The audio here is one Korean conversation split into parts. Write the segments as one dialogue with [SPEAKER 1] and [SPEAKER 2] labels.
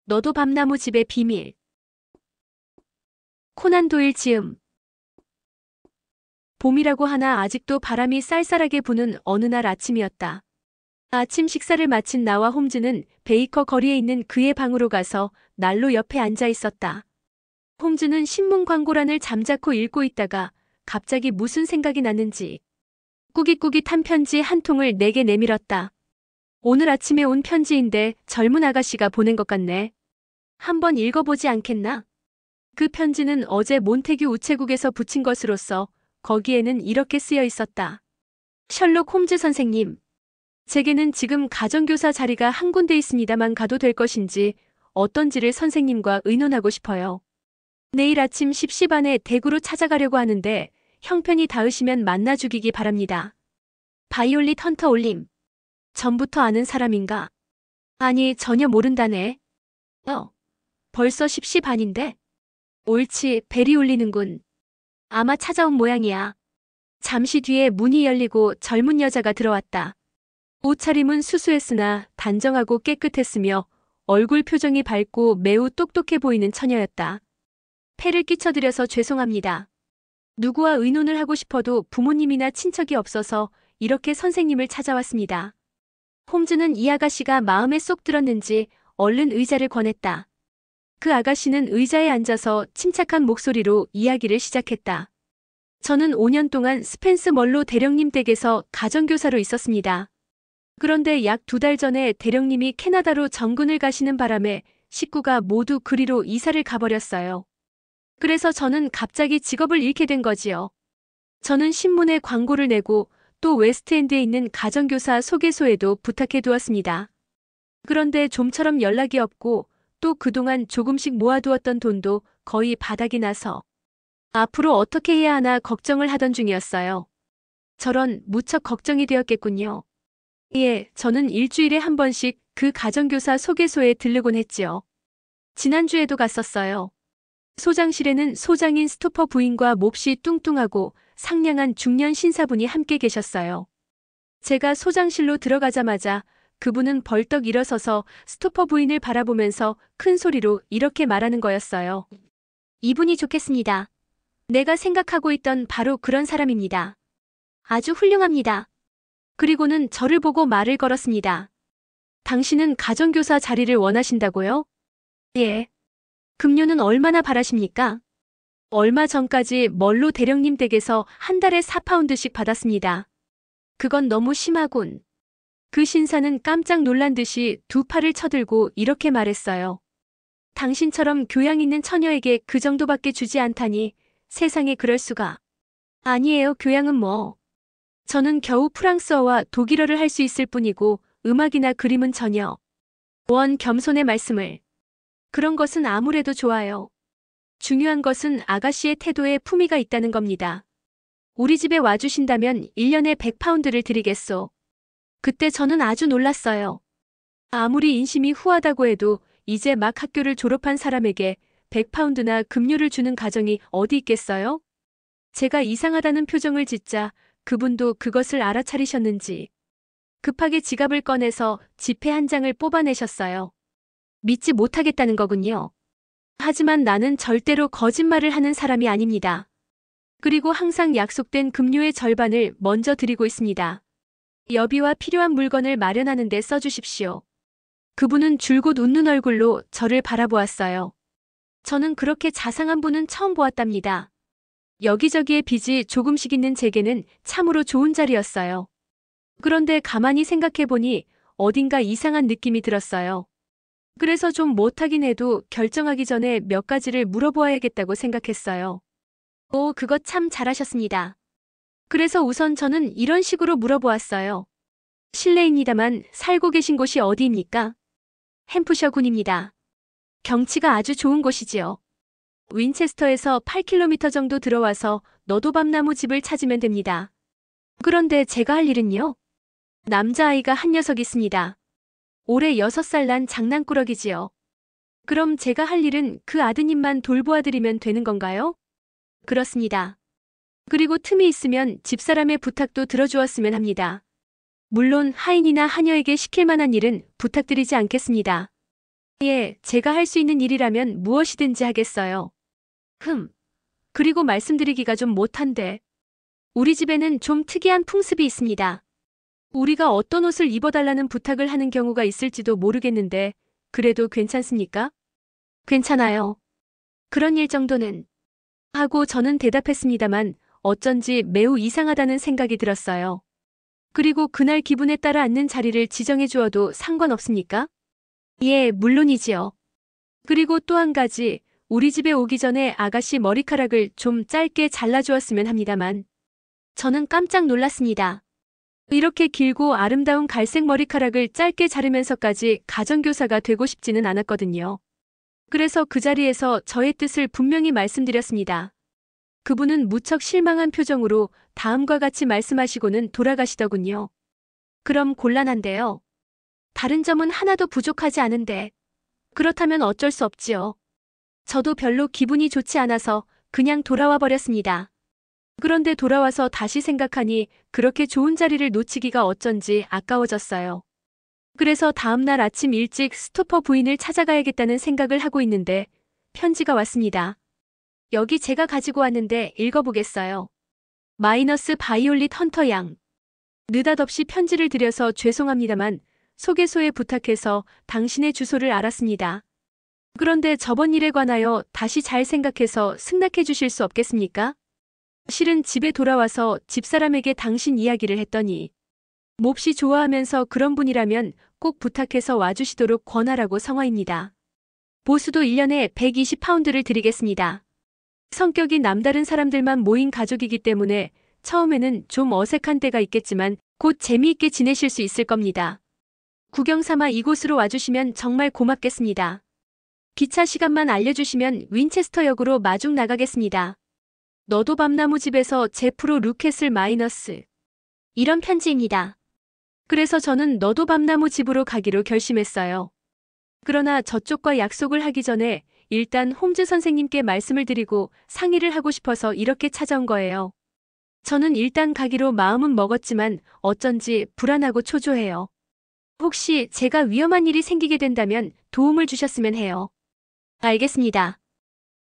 [SPEAKER 1] 너도 밤나무 집의 비밀. 코난 도일 지음. 봄이라고 하나 아직도 바람이 쌀쌀하게 부는 어느 날 아침이었다. 아침 식사를 마친 나와 홈즈는 베이커 거리에 있는 그의 방으로 가서 난로 옆에 앉아 있었다. 홈즈는 신문 광고란을 잠자코 읽고 있다가 갑자기 무슨 생각이 났는지 꾸깃꾸깃한 편지 한 통을 내게 내밀었다. 오늘 아침에 온 편지인데 젊은 아가씨가 보낸 것 같네. 한번 읽어보지 않겠나? 그 편지는 어제 몬테규 우체국에서 붙인 것으로서 거기에는 이렇게 쓰여 있었다. 셜록 홈즈 선생님. 제게는 지금 가정교사 자리가 한 군데 있습니다만 가도 될 것인지 어떤지를 선생님과 의논하고 싶어요. 내일 아침 10시 반에 대구로 찾아가려고 하는데 형편이 닿으시면 만나 주기기 바랍니다. 바이올릿 헌터 올림. 전부터 아는 사람인가? 아니, 전혀 모른다네. 벌써 10시 반인데? 옳지, 벨이 울리는군. 아마 찾아온 모양이야. 잠시 뒤에 문이 열리고 젊은 여자가 들어왔다. 옷차림은 수수했으나 단정하고 깨끗했으며 얼굴 표정이 밝고 매우 똑똑해 보이는 처녀였다. 폐를 끼쳐드려서 죄송합니다. 누구와 의논을 하고 싶어도 부모님이나 친척이 없어서 이렇게 선생님을 찾아왔습니다. 홈즈는 이 아가씨가 마음에 쏙 들었는지 얼른 의자를 권했다. 그 아가씨는 의자에 앉아서 침착한 목소리로 이야기를 시작했다. 저는 5년 동안 스펜스 멀로 대령님 댁에서 가정교사로 있었습니다. 그런데 약 2달 전에 대령님이 캐나다로 정근을 가시는 바람에 식구가 모두 그리로 이사를 가버렸어요. 그래서 저는 갑자기 직업을 잃게 된 거지요. 저는 신문에 광고를 내고 또 웨스트엔드에 있는 가정교사 소개소에도 부탁해 두었습니다. 그런데 좀처럼 연락이 없고 또 그동안 조금씩 모아두었던 돈도 거의 바닥이 나서 앞으로 어떻게 해야 하나 걱정을 하던 중이었어요. 저런 무척 걱정이 되었겠군요. 예, 저는 일주일에 한 번씩 그 가정교사 소개소에 들르곤 했지요. 지난주에도 갔었어요. 소장실에는 소장인 스토퍼 부인과 몹시 뚱뚱하고 상냥한 중년 신사분이 함께 계셨어요. 제가 소장실로 들어가자마자 그분은 벌떡 일어서서 스토퍼 부인을 바라보면서 큰 소리로 이렇게 말하는 거였어요. 이분이 좋겠습니다. 내가 생각하고 있던 바로 그런 사람입니다. 아주 훌륭합니다. 그리고는 저를 보고 말을 걸었습니다. 당신은 가정교사 자리를 원하신다고요? 예. 급료는 얼마나 바라십니까? 얼마 전까지 멀로 대령님 댁에서 한 달에 4파운드씩 받았습니다. 그건 너무 심하군. 그 신사는 깜짝 놀란 듯이 두 팔을 쳐들고 이렇게 말했어요. 당신처럼 교양 있는 처녀에게 그 정도밖에 주지 않다니 세상에 그럴 수가. 아니에요, 교양은 뭐. 저는 겨우 프랑스어와 독일어를 할 수 있을 뿐이고 음악이나 그림은 전혀. 원 겸손의 말씀을. 그런 것은 아무래도 좋아요. 중요한 것은 아가씨의 태도에 품위가 있다는 겁니다. 우리 집에 와주신다면 1년에 100파운드를 드리겠소. 그때 저는 아주 놀랐어요. 아무리 인심이 후하다고 해도 이제 막 학교를 졸업한 사람에게 100파운드나 급료를 주는 가정이 어디 있겠어요? 제가 이상하다는 표정을 짓자 그분도 그것을 알아차리셨는지 급하게 지갑을 꺼내서 지폐 한 장을 뽑아내셨어요. 믿지 못하겠다는 거군요. 하지만 나는 절대로 거짓말을 하는 사람이 아닙니다. 그리고 항상 약속된 급료의 절반을 먼저 드리고 있습니다. 여비와 필요한 물건을 마련하는 데 써주십시오. 그분은 줄곧 웃는 얼굴로 저를 바라보았어요. 저는 그렇게 자상한 분은 처음 보았답니다. 여기저기에 빚이 조금씩 있는 제게는 참으로 좋은 자리였어요. 그런데 가만히 생각해보니 어딘가 이상한 느낌이 들었어요. 그래서 좀 못하긴 해도 결정하기 전에 몇 가지를 물어보아야겠다고 생각했어요. 오, 그것 참 잘하셨습니다. 그래서 우선 저는 이런 식으로 물어보았어요. 실례입니다만 살고 계신 곳이 어디입니까? 햄프셔 군입니다. 경치가 아주 좋은 곳이지요. 윈체스터에서 8km 정도 들어와서 너도 밤나무 집을 찾으면 됩니다. 그런데 제가 할 일은요? 남자아이가 한 녀석 있습니다. 올해 6살 난 장난꾸러기지요. 그럼 제가 할 일은 그 아드님만 돌보아드리면 되는 건가요? 그렇습니다. 그리고 틈이 있으면 집사람의 부탁도 들어주었으면 합니다. 물론 하인이나 하녀에게 시킬 만한 일은 부탁드리지 않겠습니다. 예, 제가 할 수 있는 일이라면 무엇이든지 하겠어요. 그리고 말씀드리기가 좀 못한데. 우리 집에는 좀 특이한 풍습이 있습니다. 우리가 어떤 옷을 입어달라는 부탁을 하는 경우가 있을지도 모르겠는데, 그래도 괜찮습니까? 괜찮아요. 그런 일 정도는. 하고 저는 대답했습니다만, 어쩐지 매우 이상하다는 생각이 들었어요. 그리고 그날 기분에 따라 앉는 자리를 지정해 주어도 상관없습니까? 예, 물론이지요. 그리고 또 한 가지, 우리 집에 오기 전에 아가씨 머리카락을 좀 짧게 잘라주었으면 합니다만, 저는 깜짝 놀랐습니다. 이렇게 길고 아름다운 갈색 머리카락을 짧게 자르면서까지 가정교사가 되고 싶지는 않았거든요. 그래서 그 자리에서 저의 뜻을 분명히 말씀드렸습니다. 그분은 무척 실망한 표정으로 다음과 같이 말씀하시고는 돌아가시더군요. 그럼 곤란한데요. 다른 점은 하나도 부족하지 않은데. 그렇다면 어쩔 수 없지요. 저도 별로 기분이 좋지 않아서 그냥 돌아와 버렸습니다. 그런데 돌아와서 다시 생각하니 그렇게 좋은 자리를 놓치기가 어쩐지 아까워졌어요. 그래서 다음날 아침 일찍 스토퍼 부인을 찾아가야겠다는 생각을 하고 있는데 편지가 왔습니다. 여기 제가 가지고 왔는데 읽어보겠어요. 마이너스 바이올릿 헌터 양. 느닷없이 편지를 드려서 죄송합니다만 소개소에 부탁해서 당신의 주소를 알았습니다. 그런데 저번 일에 관하여 다시 잘 생각해서 승낙해 주실 수 없겠습니까? 실은 집에 돌아와서 집사람에게 당신 이야기를 했더니 몹시 좋아하면서 그런 분이라면 꼭 부탁해서 와주시도록 권하라고 성화입니다. 보수도 1년에 120파운드를 드리겠습니다. 성격이 남다른 사람들만 모인 가족이기 때문에 처음에는 좀 어색한 때가 있겠지만 곧 재미있게 지내실 수 있을 겁니다. 구경 삼아 이곳으로 와주시면 정말 고맙겠습니다. 기차 시간만 알려주시면 윈체스터역으로 마중 나가겠습니다. 너도 밤나무 집에서 제 프로 루켓을 마이너스. 이런 편지입니다. 그래서 저는 너도 밤나무 집으로 가기로 결심했어요. 그러나 저쪽과 약속을 하기 전에 일단 홈즈 선생님께 말씀을 드리고 상의를 하고 싶어서 이렇게 찾아온 거예요. 저는 일단 가기로 마음은 먹었지만 어쩐지 불안하고 초조해요. 혹시 제가 위험한 일이 생기게 된다면 도움을 주셨으면 해요. 알겠습니다.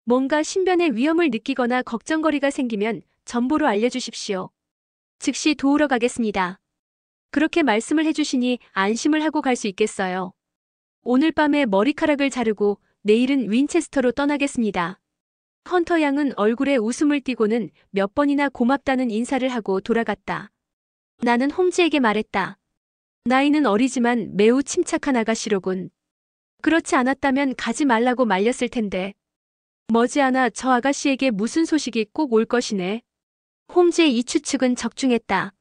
[SPEAKER 1] 뭔가 신변의 위험을 느끼거나 걱정거리가 생기면 전보로 알려주십시오. 즉시 도우러 가겠습니다. 그렇게 말씀을 해주시니 안심을 하고 갈 수 있겠어요. 오늘 밤에 머리카락을 자르고 내일은 윈체스터로 떠나겠습니다. 헌터 양은 얼굴에 웃음을 띠고는 몇 번이나 고맙다는 인사를 하고 돌아갔다. 나는 홈즈에게 말했다. 나이는 어리지만 매우 침착한 아가씨로군. 그렇지 않았다면 가지 말라고 말렸을 텐데. 머지않아 저 아가씨에게 무슨 소식이 꼭 올 것이네. 홈즈의 이 추측은 적중했다.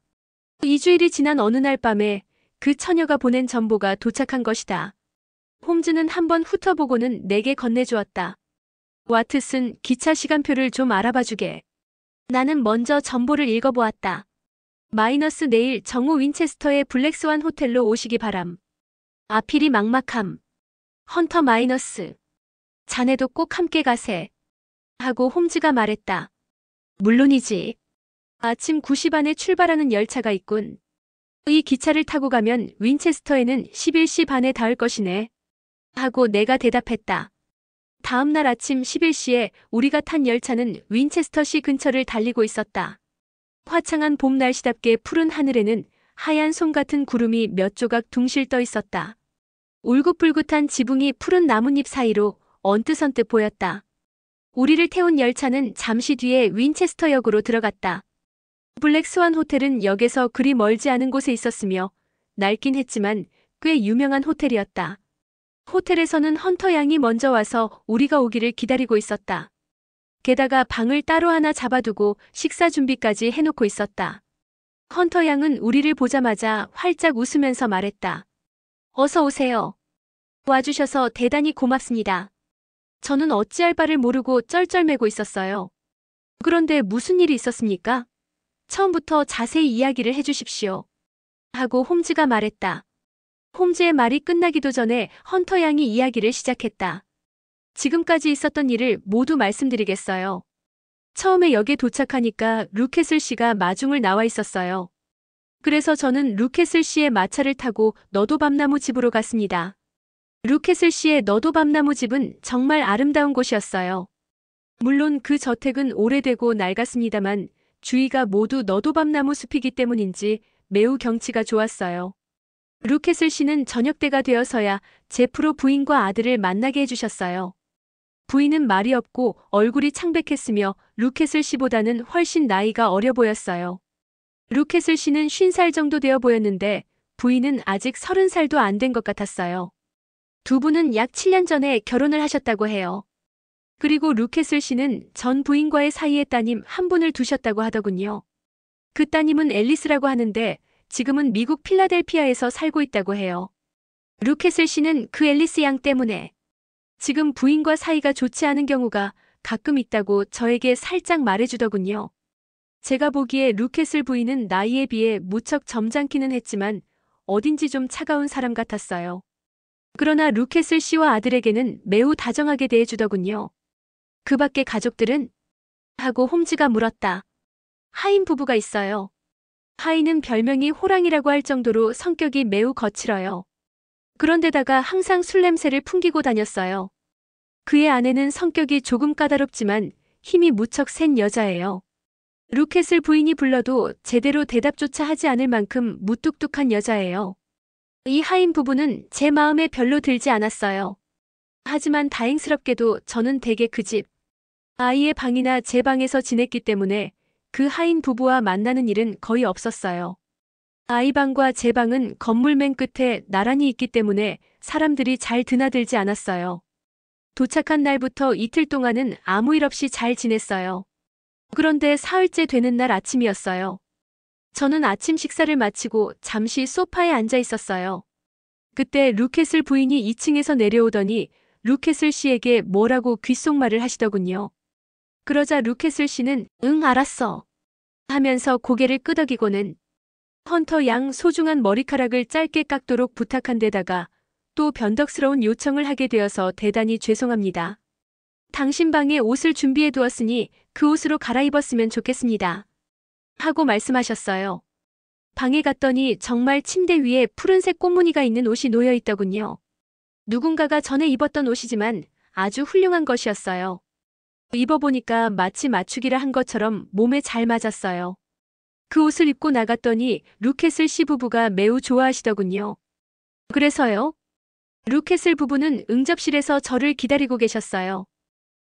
[SPEAKER 1] 2주일이 지난 어느 날 밤에 그 처녀가 보낸 전보가 도착한 것이다. 홈즈는 한번 훑어보고는 내게 건네주었다. 와트슨, 기차 시간표를 좀 알아봐주게. 나는 먼저 전보를 읽어보았다. 마이너스 내일 정오 윈체스터의 블랙스완 호텔로 오시기 바람. 아필이 막막함. 헌터 마이너스. 자네도 꼭 함께 가세. 하고 홈즈가 말했다. 물론이지. 아침 9시 반에 출발하는 열차가 있군. 이 기차를 타고 가면 윈체스터에는 11시 반에 닿을 것이네. 하고 내가 대답했다. 다음 날 아침 11시에 우리가 탄 열차는 윈체스터시 근처를 달리고 있었다. 화창한 봄 날씨답게 푸른 하늘에는 하얀 솜 같은 구름이 몇 조각 둥실 떠 있었다. 울긋불긋한 지붕이 푸른 나뭇잎 사이로 언뜻언뜻 보였다. 우리를 태운 열차는 잠시 뒤에 윈체스터역으로 들어갔다. 블랙스완 호텔은 역에서 그리 멀지 않은 곳에 있었으며 낡긴 했지만 꽤 유명한 호텔이었다. 호텔에서는 헌터 양이 먼저 와서 우리가 오기를 기다리고 있었다. 게다가 방을 따로 하나 잡아두고 식사 준비까지 해놓고 있었다. 헌터 양은 우리를 보자마자 활짝 웃으면서 말했다. 어서 오세요. 와주셔서 대단히 고맙습니다. 저는 어찌할 바를 모르고 쩔쩔매고 있었어요. 그런데 무슨 일이 있었습니까? 처음부터 자세히 이야기를 해주십시오. 하고 홈즈가 말했다. 홈즈의 말이 끝나기도 전에 헌터 양이 이야기를 시작했다. 지금까지 있었던 일을 모두 말씀드리겠어요. 처음에 역에 도착하니까 루캐슬 씨가 마중을 나와 있었어요. 그래서 저는 루캐슬 씨의 마차를 타고 너도 밤나무 집으로 갔습니다. 루캐슬 씨의 너도 밤나무 집은 정말 아름다운 곳이었어요. 물론 그 저택은 오래되고 낡았습니다만 주위가 모두 너도밤나무 숲이기 때문인지 매우 경치가 좋았어요. 루캐슬 씨는 저녁 때가 되어서야 제 프로 부인과 아들을 만나게 해주셨어요. 부인은 말이 없고 얼굴이 창백했으며 루캐슬 씨보다는 훨씬 나이가 어려 보였어요. 루캐슬 씨는 50살 정도 되어 보였는데 부인은 아직 30살도 안 된 것 같았어요. 두 분은 약 7년 전에 결혼을 하셨다고 해요. 그리고 루캐슬 씨는 전 부인과의 사이에 따님 한 분을 두셨다고 하더군요. 그 따님은 앨리스라고 하는데 지금은 미국 필라델피아에서 살고 있다고 해요. 루캐슬 씨는 그 앨리스 양 때문에 지금 부인과 사이가 좋지 않은 경우가 가끔 있다고 저에게 살짝 말해주더군요. 제가 보기에 루캐슬 부인은 나이에 비해 무척 점잖기는 했지만 어딘지 좀 차가운 사람 같았어요. 그러나 루캐슬 씨와 아들에게는 매우 다정하게 대해주더군요. 그 밖의 가족들은? 하고 홈즈가 물었다. 하인 부부가 있어요. 하인은 별명이 호랑이라고 할 정도로 성격이 매우 거칠어요. 그런데다가 항상 술 냄새를 풍기고 다녔어요. 그의 아내는 성격이 조금 까다롭지만 힘이 무척 센 여자예요. 루캐슬 부인이 불러도 제대로 대답조차 하지 않을 만큼 무뚝뚝한 여자예요. 이 하인 부부는 제 마음에 별로 들지 않았어요. 하지만 다행스럽게도 저는 대개 그 집, 아이의 방이나 제 방에서 지냈기 때문에 그 하인 부부와 만나는 일은 거의 없었어요. 아이 방과 제 방은 건물 맨 끝에 나란히 있기 때문에 사람들이 잘 드나들지 않았어요. 도착한 날부터 이틀 동안은 아무 일 없이 잘 지냈어요. 그런데 사흘째 되는 날 아침이었어요. 저는 아침 식사를 마치고 잠시 소파에 앉아 있었어요. 그때 루캐슬 부인이 2층에서 내려오더니 루캐슬 씨에게 뭐라고 귓속말을 하시더군요. 그러자 루캐슬 씨는 응 알았어 하면서 고개를 끄덕이고는 헌터 양 소중한 머리카락을 짧게 깎도록 부탁한 데다가 또 변덕스러운 요청을 하게 되어서 대단히 죄송합니다. 당신 방에 옷을 준비해 두었으니 그 옷으로 갈아입었으면 좋겠습니다. 하고 말씀하셨어요. 방에 갔더니 정말 침대 위에 푸른색 꽃무늬가 있는 옷이 놓여 있더군요. 누군가가 전에 입었던 옷이지만 아주 훌륭한 것이었어요. 입어보니까 마치 맞추기를 한 것처럼 몸에 잘 맞았어요. 그 옷을 입고 나갔더니 루캐슬 씨 부부가 매우 좋아하시더군요. 그래서요? 루캐슬 부부는 응접실에서 저를 기다리고 계셨어요.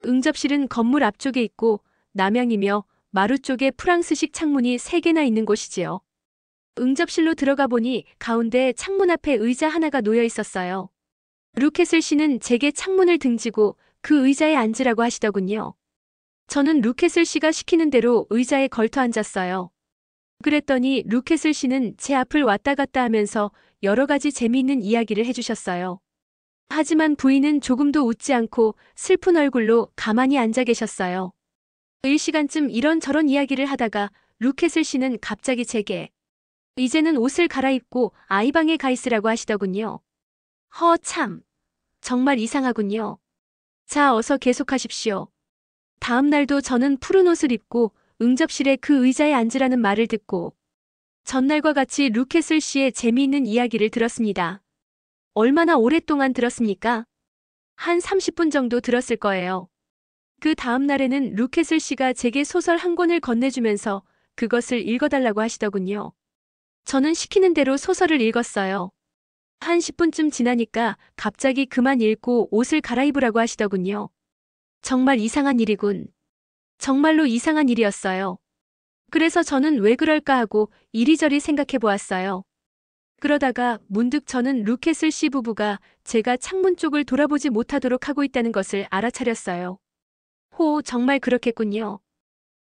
[SPEAKER 1] 응접실은 건물 앞쪽에 있고 남향이며 마루 쪽에 프랑스식 창문이 3개나 있는 곳이지요. 응접실로 들어가 보니 가운데 창문 앞에 의자 하나가 놓여 있었어요. 루캐슬 씨는 제게 창문을 등지고 그 의자에 앉으라고 하시더군요. 저는 루캐슬 씨가 시키는 대로 의자에 걸터 앉았어요. 그랬더니 루캐슬 씨는 제 앞을 왔다 갔다 하면서 여러 가지 재미있는 이야기를 해주셨어요. 하지만 부인은 조금도 웃지 않고 슬픈 얼굴로 가만히 앉아 계셨어요. 일시간쯤 이런저런 이야기를 하다가 루캐슬 씨는 갑자기 제게 이제는 옷을 갈아입고 아이방에 가 있으라고 하시더군요. 참. 정말 이상하군요. 자, 어서 계속하십시오. 다음 날도 저는 푸른 옷을 입고 응접실에 그 의자에 앉으라는 말을 듣고 전날과 같이 루캐슬 씨의 재미있는 이야기를 들었습니다. 얼마나 오랫동안 들었습니까? 한 30분 정도 들었을 거예요. 그 다음 날에는 루캐슬 씨가 제게 소설 한 권을 건네주면서 그것을 읽어달라고 하시더군요. 저는 시키는 대로 소설을 읽었어요. 한 10분쯤 지나니까 갑자기 그만 읽고 옷을 갈아입으라고 하시더군요. 정말 이상한 일이군. 정말로 이상한 일이었어요. 그래서 저는 왜 그럴까 하고 이리저리 생각해 보았어요. 그러다가 문득 저는 루캐슬 씨 부부가 제가 창문 쪽을 돌아보지 못하도록 하고 있다는 것을 알아차렸어요. 정말 그렇겠군요.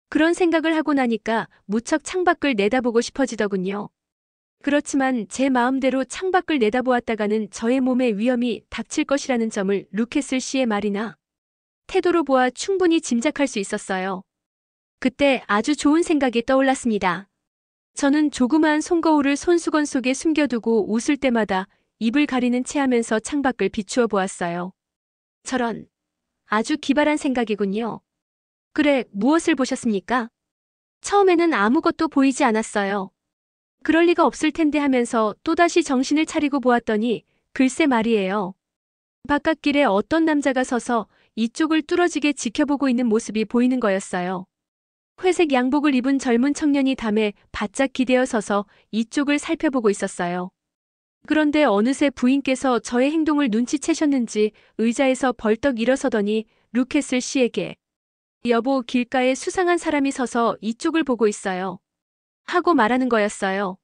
[SPEAKER 1] 그런 생각을 하고 나니까 무척 창밖을 내다보고 싶어지더군요. 그렇지만 제 마음대로 창밖을 내다보았다가는 저의 몸에 위험이 닥칠 것이라는 점을 루캐슬 씨의 말이나 태도로 보아 충분히 짐작할 수 있었어요. 그때 아주 좋은 생각이 떠올랐습니다. 저는 조그마한 손거울을 손수건 속에 숨겨두고 웃을 때마다 입을 가리는 채 하면서 창밖을 비추어 보았어요. 저런, 아주 기발한 생각이군요. 그래, 무엇을 보셨습니까? 처음에는 아무것도 보이지 않았어요. 그럴 리가 없을 텐데 하면서 또다시 정신을 차리고 보았더니 글쎄 말이에요. 바깥길에 어떤 남자가 서서 이쪽을 뚫어지게 지켜보고 있는 모습이 보이는 거였어요. 회색 양복을 입은 젊은 청년이 담에 바짝 기대어 서서 이쪽을 살펴보고 있었어요. 그런데 어느새 부인께서 저의 행동을 눈치채셨는지 의자에서 벌떡 일어서더니 루켓을 씨에게 여보, 길가에 수상한 사람이 서서 이쪽을 보고 있어요. 하고 말하는 거였어요.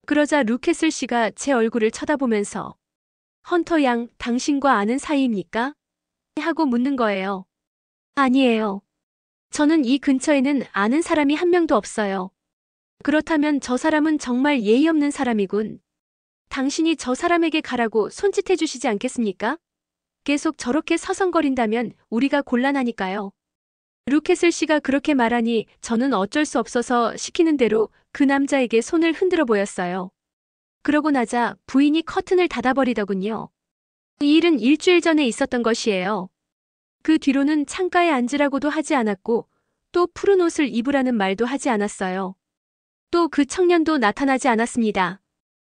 [SPEAKER 1] 그러자 루켓을 씨가 제 얼굴을 쳐다보면서 헌터 양, 당신과 아는 사이입니까? 하고 묻는 거예요. 아니에요. 저는 이 근처에는 아는 사람이 한 명도 없어요. 그렇다면 저 사람은 정말 예의 없는 사람이군. 당신이 저 사람에게 가라고 손짓해 주시지 않겠습니까? 계속 저렇게 서성거린다면 우리가 곤란하니까요. 루켓을 씨가 그렇게 말하니 저는 어쩔 수 없어서 시키는 대로 그 남자에게 손을 흔들어 보였어요. 그러고 나자 부인이 커튼을 닫아버리더군요. 이 일은 일주일 전에 있었던 것이에요. 그 뒤로는 창가에 앉으라고도 하지 않았고 또 푸른 옷을 입으라는 말도 하지 않았어요. 또 그 청년도 나타나지 않았습니다.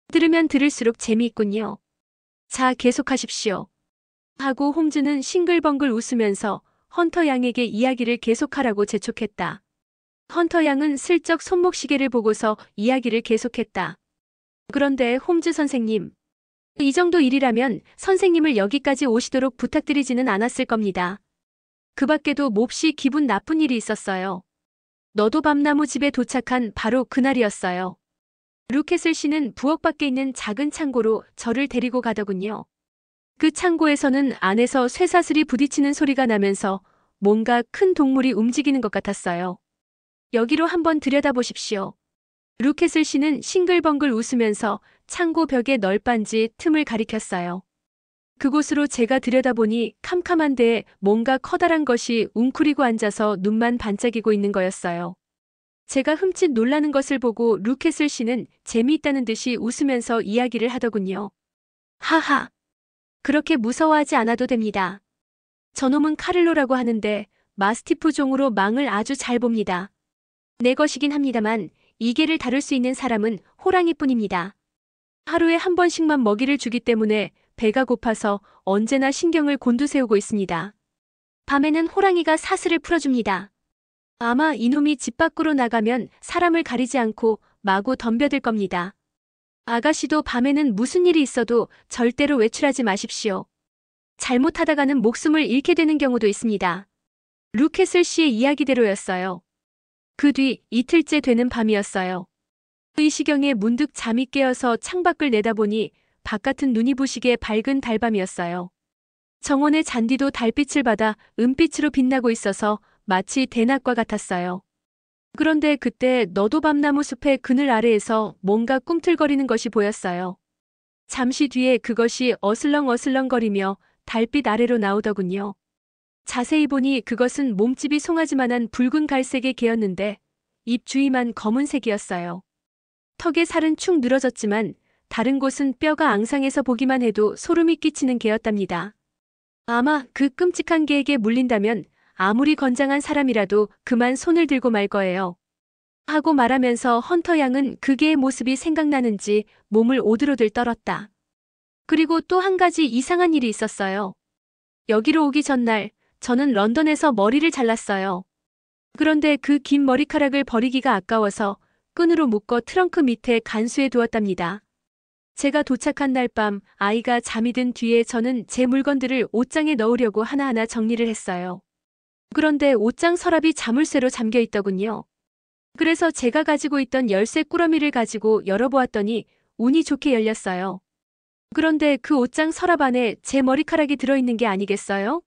[SPEAKER 1] 들으면 들을수록 재미있군요. 자, 계속하십시오. 하고 홈즈는 싱글벙글 웃으면서 헌터 양에게 이야기를 계속하라고 재촉했다. 헌터 양은 슬쩍 손목시계를 보고서 이야기를 계속했다. 그런데 홈즈 선생님, 이 정도 일이라면 선생님을 여기까지 오시도록 부탁드리지는 않았을 겁니다. 그 밖에도 몹시 기분 나쁜 일이 있었어요. 너도 밤나무 집에 도착한 바로 그날이었어요. 루켓을 씨는 부엌 밖에 있는 작은 창고로 저를 데리고 가더군요. 그 창고에서는 안에서 쇠사슬이 부딪히는 소리가 나면서 뭔가 큰 동물이 움직이는 것 같았어요. 여기로 한번 들여다보십시오. 루켓을 씨는 싱글벙글 웃으면서 창고 벽의 널빤지 틈을 가리켰어요. 그곳으로 제가 들여다보니 캄캄한 데에 뭔가 커다란 것이 웅크리고 앉아서 눈만 반짝이고 있는 거였어요. 제가 흠칫 놀라는 것을 보고 루켓을 씨는 재미있다는 듯이 웃으면서 이야기를 하더군요. 하하. 그렇게 무서워하지 않아도 됩니다. 저놈은 카를로라고 하는데 마스티프 종으로 망을 아주 잘 봅니다. 내 것이긴 합니다만 이 개를 다룰 수 있는 사람은 호랑이뿐입니다. 하루에 한 번씩만 먹이를 주기 때문에 배가 고파서 언제나 신경을 곤두세우고 있습니다. 밤에는 호랑이가 사슬을 풀어줍니다. 아마 이놈이 집 밖으로 나가면 사람을 가리지 않고 마구 덤벼들 겁니다. 아가씨도 밤에는 무슨 일이 있어도 절대로 외출하지 마십시오. 잘못하다가는 목숨을 잃게 되는 경우도 있습니다. 루켓을 씨의 이야기대로였어요. 그 뒤 이틀째 되는 밤이었어요. 이 시경에 문득 잠이 깨어서 창밖을 내다보니 바깥은 눈이 부시게 밝은 달밤이었어요. 정원의 잔디도 달빛을 받아 은빛으로 빛나고 있어서 마치 대낮과 같았어요. 그런데 그때 너도밤나무 숲의 그늘 아래에서 뭔가 꿈틀거리는 것이 보였어요. 잠시 뒤에 그것이 어슬렁어슬렁거리며 달빛 아래로 나오더군요. 자세히 보니 그것은 몸집이 송아지만한 붉은 갈색의 개였는데 입 주위만 검은색이었어요. 턱의 살은 축 늘어졌지만 다른 곳은 뼈가 앙상해서 보기만 해도 소름이 끼치는 개였답니다. 아마 그 끔찍한 개에게 물린다면 아무리 건장한 사람이라도 그만 손을 들고 말 거예요. 하고 말하면서 헌터 양은 그 개의 모습이 생각나는지 몸을 오들오들 떨었다. 그리고 또 한 가지 이상한 일이 있었어요. 여기로 오기 전날 저는 런던에서 머리를 잘랐어요. 그런데 그 긴 머리카락을 버리기가 아까워서 끈으로 묶어 트렁크 밑에 간수해 두었답니다. 제가 도착한 날 밤 아이가 잠이 든 뒤에 저는 제 물건들을 옷장에 넣으려고 하나하나 정리를 했어요. 그런데 옷장 서랍이 자물쇠로 잠겨 있더군요. 그래서 제가 가지고 있던 열쇠 꾸러미를 가지고 열어보았더니 운이 좋게 열렸어요. 그런데 그 옷장 서랍 안에 제 머리카락이 들어있는 게 아니겠어요?